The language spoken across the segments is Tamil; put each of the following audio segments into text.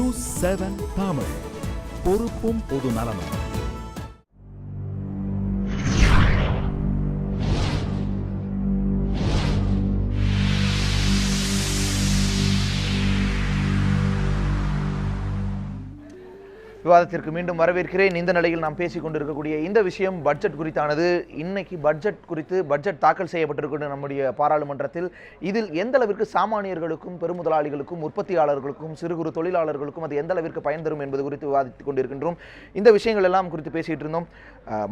நியூஸ் 7 தமிழ், பொறுப்பும் பொது நலமும். விவாதத்திற்கு மீண்டும் வரவேற்கிறேன். இந்த நிலையில் நாம் பேசிக் கொண்டிருக்கக்கூடிய இந்த விஷயம் பட்ஜெட் குறித்தானது. இன்னைக்கு பட்ஜெட் தாக்கல் செய்யப்பட்டிருக்கின்ற நம்முடைய பாராளுமன்றத்தில் இதில் எந்த அளவிற்கு சாமானியர்களுக்கும் பெருமுதலாளிகளுக்கும் உற்பத்தியாளர்களுக்கும் சிறு குறு தொழிலாளர்களுக்கும் அது எந்த அளவிற்கு பயன் தரும் என்பது குறித்து விவாதித்துக் கொண்டிருக்கின்றோம். இந்த விஷயங்கள் எல்லாம் குறித்து பேசிட்டு இருந்தோம்.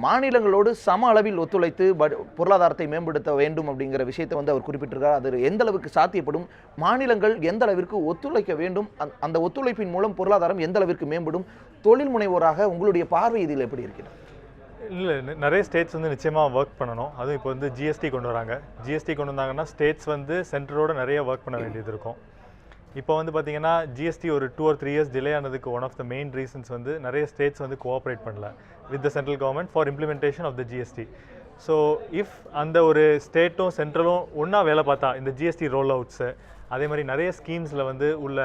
மாநிலங்களோடு சம அளவில் ஒத்துழைத்து பொருளாதாரத்தை மேம்படுத்த வேண்டும் அப்படிங்கிற விஷயத்தை அவர் குறிப்பிட்டிருக்கார். அது எந்த அளவுக்கு சாத்தியப்படும், மாநிலங்கள் எந்த அளவிற்கு ஒத்துழைக்க வேண்டும், அந்த ஒத்துழைப்பின் மூலம் பொருளாதாரம் எந்த அளவிற்கு மேம்படும், தொழில் முனைவோராக உங்களுடைய பார்வை இதில் எப்படி இருக்கிறது? இல்லை, நிறைய ஸ்டேட்ஸ் நிச்சயமாக ஒர்க் பண்ணணும். அதுவும் இப்போ ஜிஎஸ்டி கொண்டு வராங்க. ஜிஎஸ்டி கொண்டு வந்தாங்கன்னா ஸ்டேட்ஸ் சென்டரோட நிறைய ஒர்க் பண்ண வேண்டியது இருக்கும். இப்போ பார்த்தீங்கன்னா ஜிஎஸ்டி ஒரு 2 or 3 years டிலே ஆனதுக்கு one of the main reasons நிறைய ஸ்டேட்ஸ் கோஆப்ரேட் பண்ணல with the central government for implementation of the GST. So if அந்த ஒரு ஸ்டேட்டும் சென்ட்ரலும் ஒன்றா வேலை பார்த்தா இந்த ஜிஎஸ்டி ரோல் அவுட்ஸு அதே மாதிரி நிறைய ஸ்கீம்ஸில் உள்ள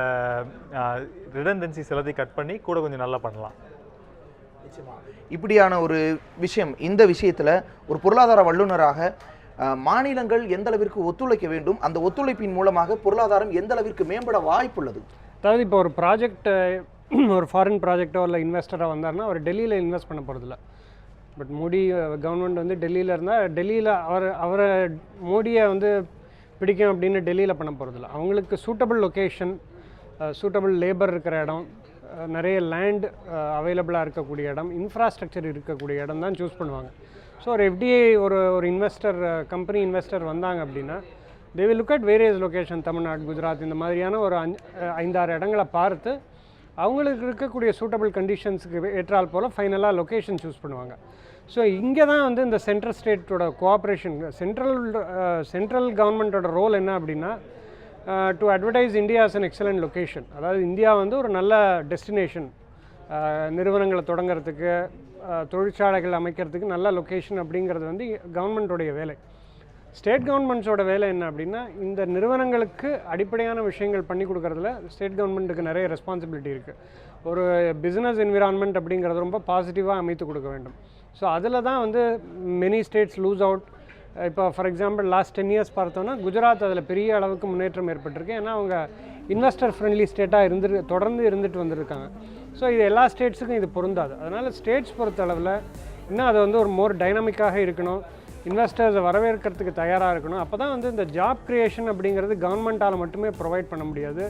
ரிடண்டன்சிஸ் எல்லாத்தையும் கட் பண்ணி கூட கொஞ்சம் நல்லா பண்ணலாம். இப்படியான ஒரு விஷயம், இந்த விஷயத்தில் ஒரு பொருளாதார வல்லுநராக மாநிலங்கள் எந்த அளவிற்கு ஒத்துழைக்க வேண்டும், அந்த ஒத்துழைப்பின் மூலமாக பொருளாதாரம் எந்த அளவிற்கு மேம்பட வாய்ப்புள்ளது? அதாவது இப்போ ஒரு ப்ராஜெக்ட், ஒரு ஃபாரின் ப்ராஜெக்டோ இல்லை இன்வெஸ்டராக வந்தார்னா அவர் டெல்லியில் இன்வெஸ்ட் பண்ண போகிறதில்ல. பட் மோடி கவர்மெண்ட் டெல்லியில் இருந்தால் டெல்லியில் அவரை மோடியை பிடிக்கும் அப்படின்னு டெல்லியில் பண்ண போகிறதில்ல. அவங்களுக்கு சூட்டபிள் லொக்கேஷன், சூட்டபிள் லேபர் இருக்கிற இடம், நிறைய லேண்ட் அவைலபிளாக இருக்கக்கூடிய இடம், இன்ஃப்ராஸ்ட்ரக்சர் இருக்கக்கூடிய இடம் தான் சூஸ் பண்ணுவாங்க. ஸோ ஒரு எஃப்டிஐ ஒரு இன்வெஸ்டர், கம்பெனி இன்வெஸ்டர் வந்தாங்க அப்படின்னா they will look at various location, Tamil Nadu, Gujarat, இந்த மாதிரியான ஒரு 5-6 இடங்களை பார்த்து அவங்களுக்கு இருக்கக்கூடிய சூட்டபிள் கண்டிஷன்ஸுக்கு ஏற்றால் போல் ஃபைனலாக லொக்கேஷன் சூஸ் பண்ணுவாங்க. ஸோ இங்கே தான் இந்த சென்ட்ரல் ஸ்டேட்டோட கோஆப்ரேஷன், சென்ட்ரல் கவர்மெண்ட்டோட ரோல் என்ன அப்படின்னா to advertise India as an excellent location. அதாவது இந்தியா ஒரு நல்ல டெஸ்டினேஷன், நிறுவனங்களை தொடங்கிறதுக்கு, தொழிற்சாலைகள் அமைக்கிறதுக்கு நல்ல லொக்கேஷன் அப்படிங்கிறது கவர்மெண்ட்டோடைய வேலை. ஸ்டேட் கவர்மெண்ட்ஸோட வேலை என்ன அப்படின்னா இந்த நிறுவனங்களுக்கு அடிப்படையான விஷயங்கள் பண்ணி கொடுக்குறதுல ஸ்டேட் கவர்மெண்ட்டுக்கு நிறைய ரெஸ்பான்சிபிலிட்டி இருக்குது. ஒரு பிஸ்னஸ் என்விரான்மெண்ட் அப்படிங்கிறது ரொம்ப பாசிட்டிவாக அமைத்து கொடுக்க வேண்டும். ஸோ அதில் தான் மெனி ஸ்டேட்ஸ் லூஸ் அவுட். இப்போ ஃபார் எக்ஸாம்பிள் லாஸ்ட் 10 years பார்த்தோன்னா குஜராத் அதில் பெரிய அளவுக்கு முன்னேற்றம் ஏற்பட்டிருக்கு. ஏன்னா அவங்க இன்வெஸ்டர் ஃப்ரெண்ட்லி ஸ்டேட்டாக தொடர்ந்து இருந்துட்டு வந்திருக்காங்க. ஸோ இது எல்லா ஸ்டேட்ஸுக்கும் இது பொருந்தாது. அதனால் ஸ்டேட்ஸ் பொறுத்தளவில் இன்னும் அது ஒரு மோர் டைனமிக்காக இருக்கணும், இன்வெஸ்டர்ஸை வரவேற்கிறதுக்கு தயாராக இருக்கணும். அப்போ தான் இந்த ஜாப் க்ரியேஷன் அப்படிங்கிறது கவர்மெண்ட்டால் மட்டுமே ப்ரொவைட் பண்ண முடியாது,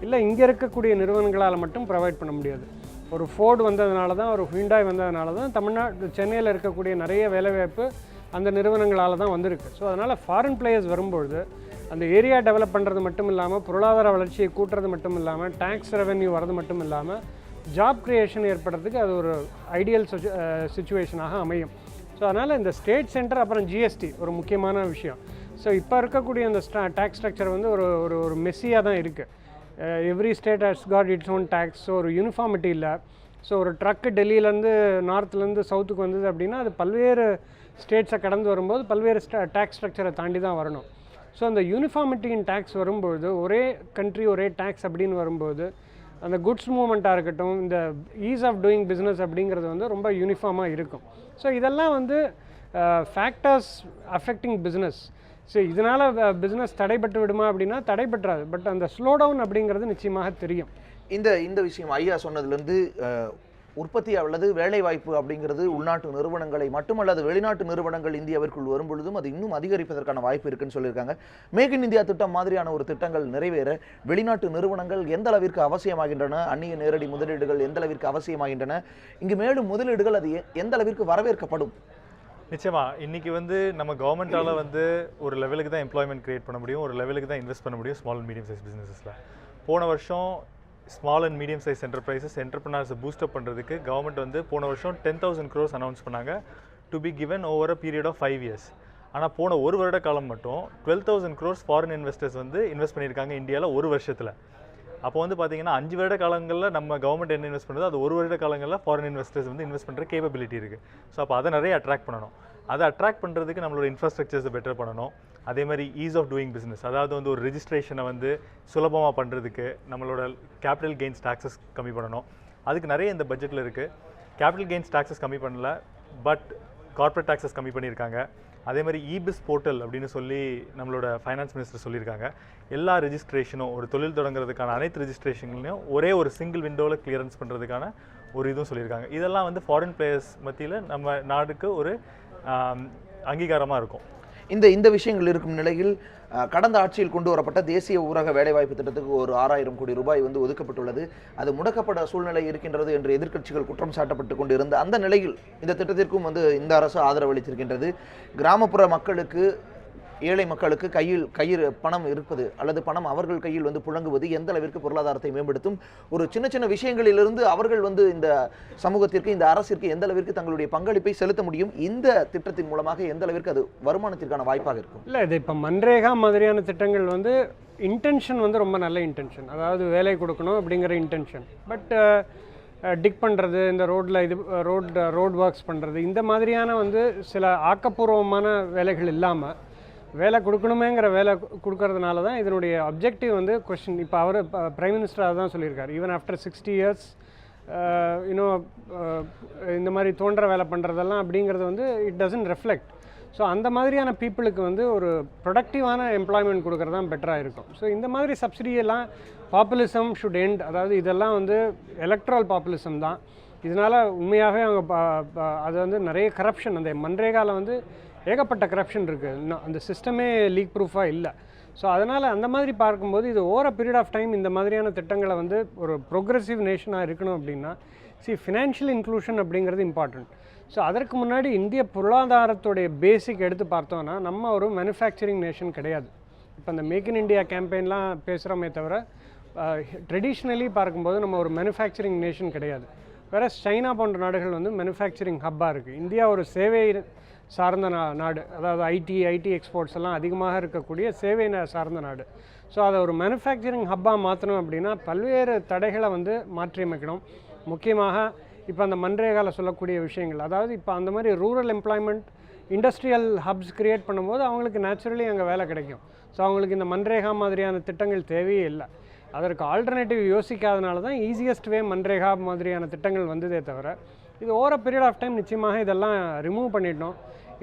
இல்லை இங்கே இருக்கக்கூடிய நிறுவனங்களால் மட்டும் ப்ரொவைட் பண்ண முடியாது. ஒரு ஃபோர்டு வந்ததுனால தான், ஒரு ஹுண்டாய் வந்ததுனால தான் தமிழ்நாடு, சென்னையில் இருக்கக்கூடிய நிறைய வேலைவாய்ப்பு அந்த நிறுவனங்களால் தான் வந்திருக்கு. ஸோ அதனால் ஃபாரின் பிளேயர்ஸ் வரும்பொழுது அந்த ஏரியா டெவலப் பண்ணுறது மட்டும் இல்லாமல், பொருளாதார வளர்ச்சியை கூட்டுறது மட்டும் இல்லாமல், டேக்ஸ் ரெவென்யூ வரது மட்டும் இல்லாமல், ஜாப் க்ரியேஷன் ஏற்படுறதுக்கு அது ஒரு ஐடியல் சிச்சுவேஷனாக அமையும். ஸோ அதனால் இந்த ஸ்டேட் சென்டர் அப்புறம் ஜிஎஸ்டி ஒரு முக்கியமான விஷயம். ஸோ இப்போ இருக்கக்கூடிய அந்த டேக்ஸ் ஸ்ட்ரக்சர் ஒரு மெஸ்ஸியாக தான் இருக்குது. Every state has got its own tax. So ஒரு யூனிஃபார்மிட்டி இல்லை. ஸோ ஒரு ட்ரக்கு டெல்லியிலேருந்து நார்த்லேருந்து சவுத்துக்கு வந்தது அப்படின்னா அது பல்வேறு ஸ்டேட்ஸை கடந்து வரும்போது பல்வேறு டேக்ஸ் ஸ்ட்ரக்சரை தாண்டி தான் வரணும். ஸோ அந்த யூனிஃபார்மிட்டி இன் டேக்ஸ் வரும்பொழுது, ஒரே கண்ட்ரி ஒரே டேக்ஸ் அப்படின்னு வரும்போது அந்த குட்ஸ் மூவ்மெண்ட்டாக இருக்கட்டும், இந்த ஈஸ் ஆஃப் டூயிங் பிஸ்னஸ் அப்படிங்கிறது ரொம்ப யூனிஃபார்மாக இருக்கும். ஸோ இதெல்லாம் ஃபேக்டர்ஸ் அஃபெக்டிங் பிஸ்னஸ். ஸோ இதனால் பிஸ்னஸ் தடைபட்டு விடுமா அப்படின்னா தடைபற்றாது. பட் அந்த ஸ்லோ டவுன் அப்படிங்கிறது நிச்சயமாக தெரியும். இந்த விஷயம் ஐயா சொன்னதுலேருந்து உற்பத்தி அல்லது வேலைவாய்ப்பு அப்படிங்கிறது உள்நாட்டு நிறுவனங்களை மட்டுமல்லாது வெளிநாட்டு நிறுவனங்கள் இந்தியாவிற்குள் வரும்பொழுதும் அது இன்னும் அதிகரிப்பதற்கான வாய்ப்பு இருக்குன்னு சொல்லியிருக்காங்க. மேக் இன் இந்தியா திட்டம் மாதிரியான ஒரு திட்டங்கள் நிறைவேற வெளிநாட்டு நிறுவனங்கள் எந்த அளவிற்கு அவசியமாகின்றன, அந்நிய நேரடி முதலீடுகள் எந்த அளவிற்கு அவசியமாகின்றன, இங்கு மேலும் முதலீடுகள் அது எந்த அளவிற்கு வரவேற்கப்படும்? நிச்சயமாக இன்றைக்கி நம்ம கவர்மெண்ட்டால் ஒரு லெவலுக்கு தான் எம்ப்ளாய்மெண்ட் க்ரியேட் பண்ண முடியும், ஒரு லெவலுக்கு தான் இன்வெஸ்ட் பண்ண முடியும் ஸ்மால் அண்ட் மீடியம் சைஸ் பிஸ்னஸஸில். போன வருஷம் ஸ்மால் அண்ட் மீடியம் சைஸ் என்டர்பிரனர்ஸை பூஸ்டப் பண்ணுறதுக்கு கவர்மெண்ட் போன வருஷம் 10,000 crores அனௌன்ஸ் பண்ணாங்க to be given over a period of 5 years. ஆனால் போன ஒரு வருட காலம் மட்டும் 12,000 crores ஃபாரின் இன்வெஸ்டர்ஸ் இன்வெஸ்ட் பண்ணியிருக்காங்க இந்தியாவில் ஒரு வருஷத்தில். அப்போ பார்த்தீங்கன்னா 5 வருட காலங்களில் நம்ம கவர்மெண்ட் என்ன இன்வெஸ்ட் பண்ணுறது, அது ஒரு வருட காலங்களில் ஃபாரின் இன்வெஸ்டர்ஸ் இன்வெஸ்ட் பண்ணுற கேப்பபிலிட்டி இருக்குது. ஸோ அப்போ அதை நிறைய அட்ராக்ட் பண்ணணும். அதை அட்ராக்ட் பண்ணுறதுக்கு நம்மளோட இன்ஃப்ராஸ்ட்ரக்சர்ஸை பெட்டர் பண்ணணும். அதே மாதிரி ஈஸ் ஆஃப் டூயிங் பிஸ்னஸ், அதாவது வந்து ஒரு ரெஜிஸ்ட்ரேஷனை வந்து சுலபமாக பண்ணுறதுக்கு நம்மளோட கேபிட்டல் கெயின்ஸ் டாக்ஸஸ் கம்மி பண்ணணும். அதுக்கு நிறைய இந்த பட்ஜெட்டில் இருக்குது. கேபிட்டல் கெயின்ஸ் டாக்ஸஸ் கம்மி பண்ணல, பட் கார்ப்பரேட் டாக்ஸஸ் கம்மி பண்ணியிருக்காங்க. அதே மாதிரி இபிஸ் போர்ட்டல் அப்படின்னு சொல்லி நம்மளோட ஃபைனான்ஸ் மினிஸ்டர் சொல்லியிருக்காங்க. எல்லா ரெஜிஸ்ட்ரேஷனும் ஒரு தொழில் தொடங்குறதுக்கான அனைத்து ரெஜிஸ்ட்ரேஷன்லையும் ஒரே ஒரு சிங்கிள் விண்டோவில் கிளியரன்ஸ் பண்ணுறதுக்கான ஒரு இதுவும் சொல்லியிருக்காங்க. இதெல்லாம் வந்து ஃபாரின் பிளேயர்ஸ் மத்தியில் நம்ம நாடுக்கு ஒரு அங்கீகாரமாக இருக்கும். இந்த விஷயங்கள் இருக்கும் நிலையில் கடந்த ஆட்சியில் கொண்டு வரப்பட்ட தேசிய ஊரக வேலைவாய்ப்பு திட்டத்துக்கு ஒரு 6000 கோடி ரூபாய் வந்து ஒதுக்கப்பட்டுள்ளது. அது முடக்கப்பட்ட சூழ்நிலை இருக்கின்றது என்று எதிர்க்கட்சிகள் குற்றம் சாட்டப்பட்டு கொண்டு இருந்த அந்த நிலையில் இந்த திட்டத்திற்கும் வந்து இந்த அரசு ஆதரவு அளித்திருக்கின்றது. கிராமப்புற மக்களுக்கு, ஏழை மக்களுக்கு கையில் பணம் இருப்பது அல்லது பணம் அவர்கள் கையில் வந்து புழங்குவது எந்த அளவிற்கு பொருளாதாரத்தை மேம்படுத்தும், ஒரு சின்ன சின்ன விஷயங்களிலிருந்து அவர்கள் வந்து இந்த சமூகத்திற்கு, இந்த அரசிற்கு எந்த அளவிற்கு தங்களுடைய பங்களிப்பை செலுத்த முடியும், இந்த திட்டத்தின் மூலமாக எந்த அளவிற்கு அது வருமானத்திற்கான வாய்ப்பாக இருக்கும்? இல்லை, இது இப்போ மன்ரேகா மாதிரியான திட்டங்கள் வந்து இன்டென்ஷன் வந்து ரொம்ப நல்ல இன்டென்ஷன், அதாவது வேலை கொடுக்கணும் அப்படிங்கிற இன்டென்ஷன். பட் டிக் பண்ணுறது, இந்த ரோட்டில் இது ரோட் ஒர்க்ஸ் பண்ணுறது, இந்த மாதிரியான வந்து சில ஆக்கப்பூர்வமான வேலைகள் இல்லாமல் வேலை கொடுக்கணுமேங்கிற வேலை கொடுக்கறதுனால தான் இதனுடைய அப்ஜெக்டிவ் வந்து கொஸ்டின். இப்போ அவர் பிரைம் மினிஸ்டர் அதுதான் சொல்லியிருக்காரு. ஈவன் ஆஃப்டர் 60 years இன்னும் இந்த மாதிரி தோன்ற வேலை பண்ணுறதெல்லாம் அப்படிங்கிறது வந்து இட் டசன்ட் ரெஃப்ளெக்ட். ஸோ அந்த மாதிரியான பீப்புளுக்கு வந்து ஒரு ப்ரொடக்டிவான எம்ப்ளாய்மெண்ட் கொடுக்குறது தான் பெட்டராக இருக்கும். ஸோ இந்த மாதிரி சப்சிடியெல்லாம் பாப்புலிசம் ஷுட் எண்ட். அதாவது இதெல்லாம் வந்து எலக்ட்ரல் பாப்புலிசம் தான். இதனால் உண்மையாகவே அவங்க அது வந்து நிறைய கரப்ஷன், அந்த மன்ரேகாவில் வந்து ஏகப்பட்ட கரப்ஷன் இருக்குது. இன்னும் அந்த சிஸ்டமே லீக் ப்ரூஃபாக இல்லை. ஸோ அதனால் அந்த மாதிரி பார்க்கும்போது இது ஓவர் பீரியட் ஆஃப் டைம் இந்த மாதிரியான திட்டங்களை வந்து ஒரு ப்ரோக்ரெசிவ் நேஷனாக இருக்கணும் அப்படின்னா ஃபினான்ஷியல் இன்க்ளூஷன் அப்படிங்கிறது இம்பார்ட்டண்ட். ஸோ அதற்கு முன்னாடி இந்திய பொருளாதாரத்துடைய பேசிக் எடுத்து பார்த்தோன்னா நம்ம ஒரு மேனுஃபேக்சரிங் நேஷன் கிடையாது. இப்போ அந்த மேக் இன் இண்டியா கேம்பெயின்லாம் பேசுகிறோமே தவிர ட்ரெடிஷ்னலி பார்க்கும்போது நம்ம ஒரு மேனுஃபேக்சரிங் நேஷன் கிடையாது. வேறு சைனா போன்ற நாடுகள் வந்து மேனுஃபேக்சரிங் ஹப்பாக இருக்குது. இந்தியா ஒரு சேவை சார்ந்த நாடு, அதாவது ஐடி எக்ஸ்போர்ட்ஸ் எல்லாம் அதிகமாக இருக்கக்கூடிய சேவை சார்ந்த நாடு. ஸோ அதை ஒரு மேனுஃபேக்சரிங் ஹப்பாக மாற்றணும் அப்படின்னா பல்வேறு தடைகளை வந்து மாற்றியமைக்கணும். முக்கியமாக இப்போ அந்த மன்ரேகாவில் சொல்லக்கூடிய விஷயங்கள், அதாவது இப்போ அந்த மாதிரி rural employment, industrial hubs create பண்ணும்போது அவங்களுக்கு நேச்சுரலி அங்கே வேலை கிடைக்கும். ஸோ அவங்களுக்கு இந்த மன்ரேகா மாதிரியான திட்டங்கள் தேவையே இல்லை. அதற்கு ஆல்டர்னேட்டிவ் யோசிக்காதனால தான் ஈஸியஸ்ட் வே மன்ரேகா மாதிரியான திட்டங்கள் வந்ததே தவிர இது ஓவர் பீரியட் ஆஃப் டைம் நிச்சயமாக இதெல்லாம் ரிமூவ் பண்ணிடணும்.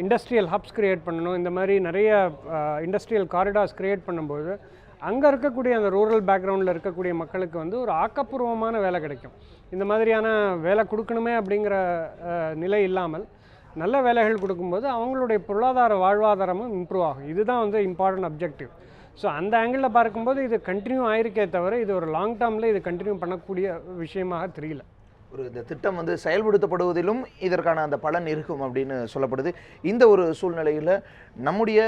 இண்டஸ்ட்ரியல் ஹப்ஸ் க்ரியேட் பண்ணணும். இந்த மாதிரி நிறைய இண்டஸ்ட்ரியல் காரிடார்ஸ் க்ரியேட் பண்ணும்போது அங்கே இருக்கக்கூடிய அந்த ரூரல் பேக்ரவுண்டில் இருக்கக்கூடிய மக்களுக்கு வந்து ஒரு ஆக்கப்பூர்வமான வேலை கிடைக்கும். இந்த மாதிரியான வேலை கொடுக்கணுமே அப்படிங்கிற நிலை இல்லாமல் நல்ல வேலைகள் கொடுக்கும்போது அவங்களுடைய பொருளாதார வாழ்வாதாரமும் இம்ப்ரூவ் ஆகும். இதுதான் வந்து இம்பார்ட்டன்ட் அப்ஜெக்டிவ். ஸோ அந்த ஆங்கிளில் பார்க்கும்போது இது கண்டினியூ ஆயிருக்கே தவிர இது ஒரு லாங் டேர்மில் இது கண்டினியூ பண்ணக்கூடிய விஷயமாக தெரியல. இந்த திட்டம் வந்து செயல்படுத்தப்படுவதிலும் இதற்கான அந்த பலன் இருக்கும் அப்படின்னு சொல்லப்படுது. இந்த ஒரு சூழ்நிலையில் நம்முடைய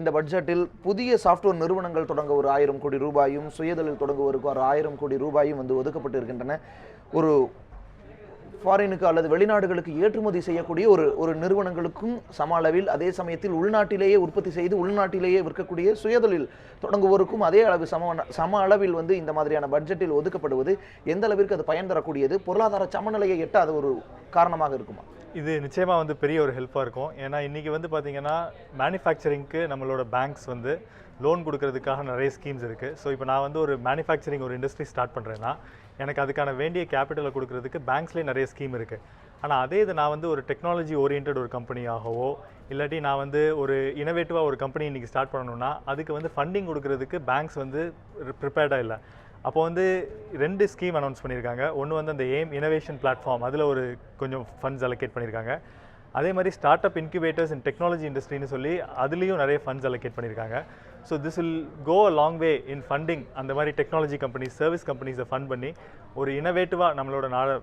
இந்த பட்ஜெட்டில் புதிய சாஃப்ட்வேர் நிறுவனங்கள் தொடங்க ஒரு 1000 கோடி ரூபாயும், சுயதொழில் தொடங்குவதற்கு ஒரு 1000 கோடி ரூபாயும் வந்து ஒதுக்கப்பட்டு இருக்கின்றன. ஒரு ஃபாரினுக்கு அல்லது வெளிநாடுகளுக்கு ஏற்றுமதி செய்யக்கூடிய ஒரு நிறுவனங்களுக்கும் சம அளவில், அதே சமயத்தில் உள்நாட்டிலேயே உற்பத்தி செய்து உள்நாட்டிலேயே விற்கக்கூடிய சுயதொழில் தொடங்குவோருக்கும் அதே அளவு சம அளவில் வந்து இந்த மாதிரியான பட்ஜெட்டில் ஒதுக்கப்படுவது எந்த அளவிற்கு அது பயன் தரக்கூடியது, பொருளாதார சமநிலையை எட்டாத ஒரு காரணமாக இருக்குமா? இது நிச்சயமாக வந்து பெரிய ஒரு ஹெல்ப்பாக இருக்கும். ஏன்னா இன்றைக்கி வந்து பார்த்திங்கன்னா மேனுஃபேக்சரிங்க்கு நம்மளோட பேங்க்ஸ் வந்து லோன் கொடுக்கறதுக்காக நிறைய ஸ்கீம்ஸ் இருக்குது. ஸோ இப்போ நான் வந்து ஒரு மேனுஃபேக்சரிங் ஒரு இண்டஸ்ட்ரி ஸ்டார்ட் பண்ணுறேன்னா எனக்கு அதுக்கான வேண்டிய கேபிட்டலை கொடுக்கறதுக்கு பேங்க்ஸ்லேயே நிறைய ஸ்கீம் இருக்குது. ஆனால் அதே இது நான் வந்து ஒரு டெக்னாலஜி ஓரியன்ட் ஒரு கம்பெனியாகவோ இல்லாட்டி நான் வந்து ஒரு இனோவேட்டிவாக ஒரு கம்பெனி இன்றைக்கி ஸ்டார்ட் பண்ணணும்னா அதுக்கு வந்து ஃபண்டிங் கொடுக்கறதுக்கு பேங்க்ஸ் வந்து ப்ரிப்பேர்டாக இல்லை. அப்போ வந்து 2 ஸ்கீம் அனௌன்ஸ் பண்ணியிருக்காங்க. ஒன்று வந்து அந்த எய்ம் இனோவேஷன் பிளாட்ஃபார்ம், அதில் ஒரு கொஞ்சம் ஃபண்ட்ஸ் அலோகேட் பண்ணியிருக்காங்க. அதே மாதிரி start up incubators in technology இண்டஸ்ட்ரின்னு சொல்லி அதுலேயும் நிறைய ஃபண்ட்ஸ் அலோகேட் பண்ணியிருக்காங்க. So this will go a long way in funding அந்த மாதிரி டெக்னாலஜி கம்பெனிஸ், சர்வீஸ் கம்பெனிஸை ஃபண்ட் பண்ணி ஒரு இனோவேட்டிவாக நம்மளோட நாடை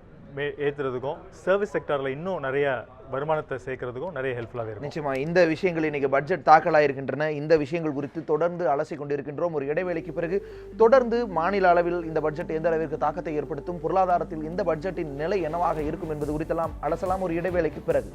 ஏற்றுறதுக்கும் சர்வீஸ் செக்டரில் இன்னும் நிறைய வருமானத்தை சேர்க்கறதுக்கும் நிறைய ஹெல்ப்ஃபுல்லாக இருக்கும். நிச்சயமாக இந்த விஷயங்கள் இன்றைக்கி பட்ஜெட் தாக்கலாக இருக்கின்றன. இந்த விஷயங்கள் குறித்து தொடர்ந்து அலசி கொண்டிருக்கின்றோம். ஒரு இடைவேளைக்கு பிறகு தொடர்ந்து மாநில அளவில் இந்த பட்ஜெட் எந்த அளவிற்கு தாக்கத்தை ஏற்படுத்தும், பொருளாதாரத்தில் இந்த பட்ஜெட்டின் நிலை என்னவாக இருக்கும் என்பது குறித்தெல்லாம் அலசலாம் ஒரு இடைவேளைக்கு பிறகு.